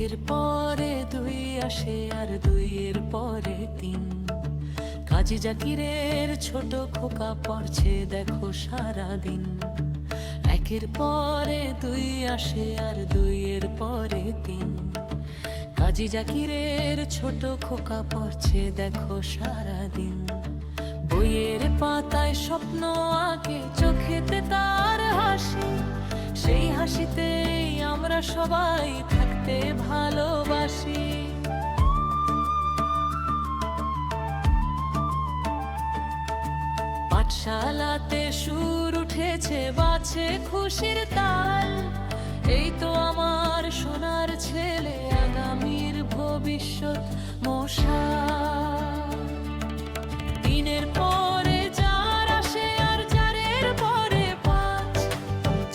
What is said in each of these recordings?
একের পরে দুই আসে আর দুইয়ের পরে তিন। কাজী জাকিরের ছোট খোকা পড়ছে দেখো সারাদিন। একের পরে দুই আসে আর দুইয়ের পরে তিন। কাজী জাকিরের ছোট খোকা পড়ছে দেখো সারাদিন। বইয়ের পাতায় স্বপ্ন আঁকে, চোখেতে তার হাসি। সেই হাসিতেই আমরা সবাই থাকতে ভালোবাসি। পাঠশালাতে সুর উঠেছে, বাজছে খুশির তাল। এই তো আমার সোনার ছেলে, আগামীর ভবিষ্যৎ মশাল। দিনের পরে চার আসে আর চারের পরে পাঁচ।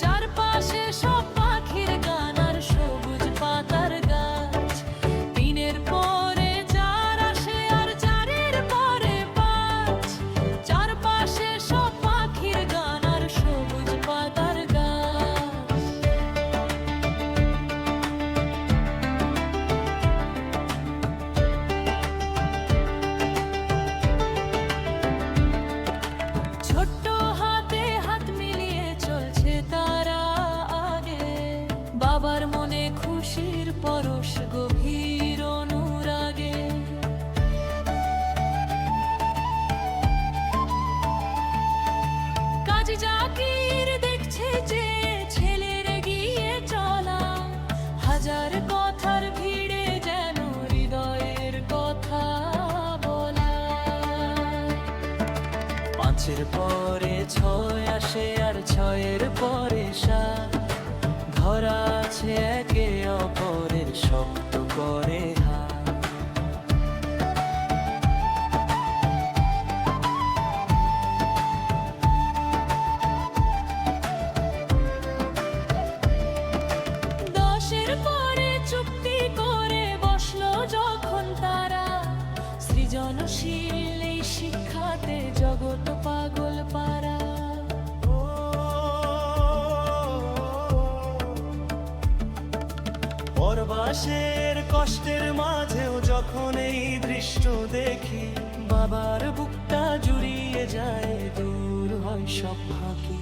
চারপাশে সব পাখির গান আর সবুজ পাতার গাছ। দিনের পরে চার আসে আর চারের পরে পাঁচ। চারপাশে সব পাখির গান আর সবুজ পাতার গাছ। ছোট্ট হাতে হাত মিলিয়ে চলছে তারা আগে। বাবার মনে খুশির পরশ, গভীর অনুরাগে। কাজী জাকির দেখছে যে ছেলের এগিয়ে চলা। হাজার কথার ভিড়ে যেন হৃদয়ের কথা বলা। পাঁচের পরে ছয় আসে আর ছয়ের পরে সাত। ধরা আছে একে অপরের শক্ত করে হাত। দশের পরে চুক্তি করে বসলো যখন তারা। সৃজনশীল এই শিক্ষাতে জগৎ পাগল পারা। পরবাসের কষ্টের মাঝেও যখন এই দৃশ্য দেখি, বাবার বুকটা জুড়িয়ে যায়, দূর হয় সব ফাঁকি।